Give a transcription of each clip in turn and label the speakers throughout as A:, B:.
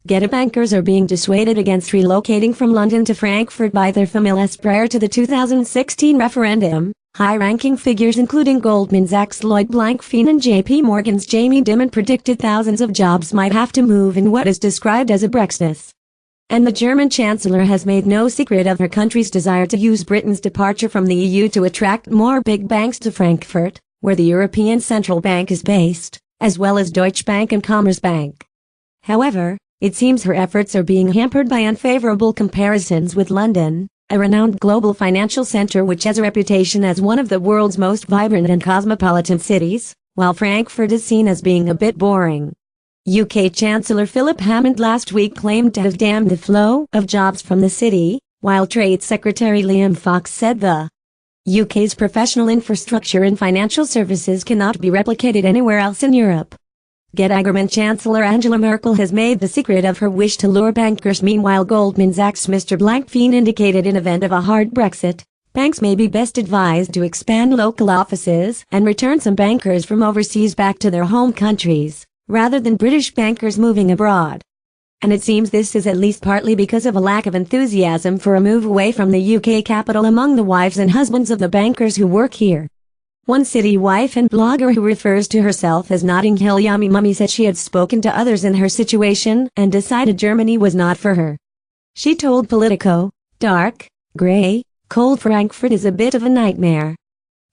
A: Bankers are being dissuaded against relocating from London to Frankfurt by their families prior to the 2016 referendum. High-ranking figures including Goldman Sachs' Lloyd Blankfein and JP Morgan's Jamie Dimon predicted thousands of jobs might have to move in what is described as a Brexit. And the German Chancellor has made no secret of her country's desire to use Britain's departure from the EU to attract more big banks to Frankfurt, where the European Central Bank is based, as well as Deutsche Bank and Commerzbank. However, it seems her efforts are being hampered by unfavorable comparisons with London, a renowned global financial center which has a reputation as one of the world's most vibrant and cosmopolitan cities, while Frankfurt is seen as being a bit boring. UK Chancellor Philip Hammond last week claimed to have dammed the flow of jobs from the city, while Trade Secretary Liam Fox said the UK's professional infrastructure and financial services cannot be replicated anywhere else in Europe. German Chancellor Angela Merkel has made the secret of her wish to lure bankers. Meanwhile, Goldman Sachs' Mr. Blankfein indicated in event of a hard Brexit, banks may be best advised to expand local offices and return some bankers from overseas back to their home countries, rather than British bankers moving abroad. And it seems this is at least partly because of a lack of enthusiasm for a move away from the UK capital among the wives and husbands of the bankers who work here. One city wife and blogger who refers to herself as Notting Hill Yummy Mummy said she had spoken to others in her situation and decided Germany was not for her. She told Politico, "Dark, grey, cold Frankfurt is a bit of a nightmare.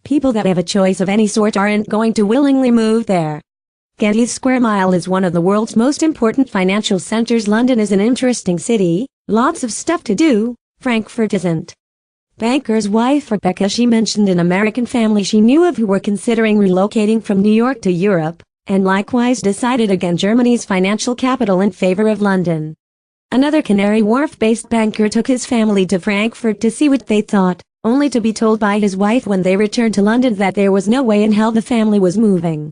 A: People that have a choice of any sort aren't going to willingly move there. Getty's Square Mile is one of the world's most important financial centers. London is an interesting city, lots of stuff to do, Frankfurt isn't." Banker's wife Rebecca she mentioned an American family she knew of who were considering relocating from New York to Europe, and likewise decided against Germany's financial capital in favor of London. Another Canary Wharf-based banker took his family to Frankfurt to see what they thought, only to be told by his wife when they returned to London that there was no way in hell the family was moving.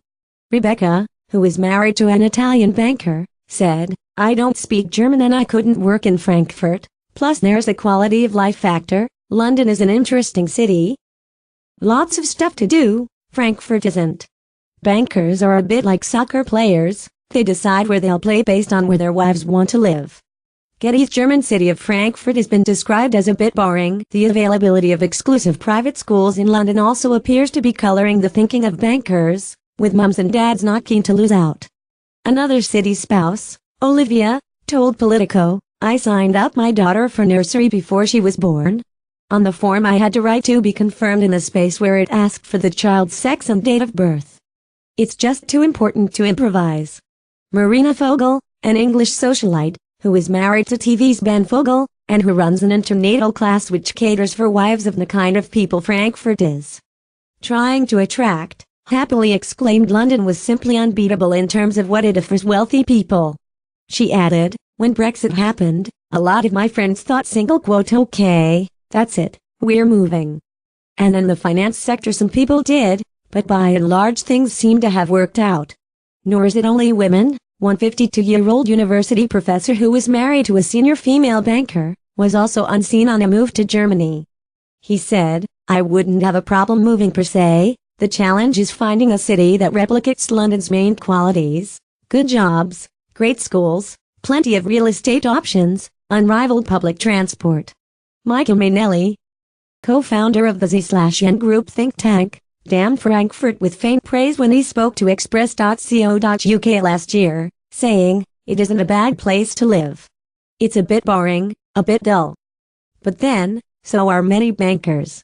A: Rebecca, who is married to an Italian banker, said, "I don't speak German and I couldn't work in Frankfurt, plus there's a quality of life factor. London is an interesting city. Lots of stuff to do, Frankfurt isn't." Bankers are a bit like soccer players, they decide where they'll play based on where their wives want to live. Getty's German city of Frankfurt has been described as a bit boring. The availability of exclusive private schools in London also appears to be coloring the thinking of bankers, with mums and dads not keen to lose out. Another city spouse, Olivia, told Politico, "I signed up my daughter for nursery before she was born. On the form I had to write to be confirmed in the space where it asked for the child's sex and date of birth. It's just too important to improvise." Marina Fogel, an English socialite, who is married to TV's Ben Fogel, and who runs an internatal class which caters for wives of the kind of people Frankfurt is trying to attract, happily exclaimed London was simply unbeatable in terms of what it offers wealthy people. She added, "When Brexit happened, a lot of my friends thought okay, that's it, we're moving." And in the finance sector some people did, but by and large things seem to have worked out. Nor is it only women. One 52-year-old university professor who was married to a senior female banker was also unseen on a move to Germany. He said, "I wouldn't have a problem moving per se. The challenge is finding a city that replicates London's main qualities: good jobs, great schools, plenty of real estate options, unrivaled public transport." Michael Mainelli, co-founder of the Z/Yen Group think tank, damned Frankfurt with faint praise when he spoke to Express.co.uk last year, saying, "It isn't a bad place to live. It's a bit boring, a bit dull. But then, so are many bankers."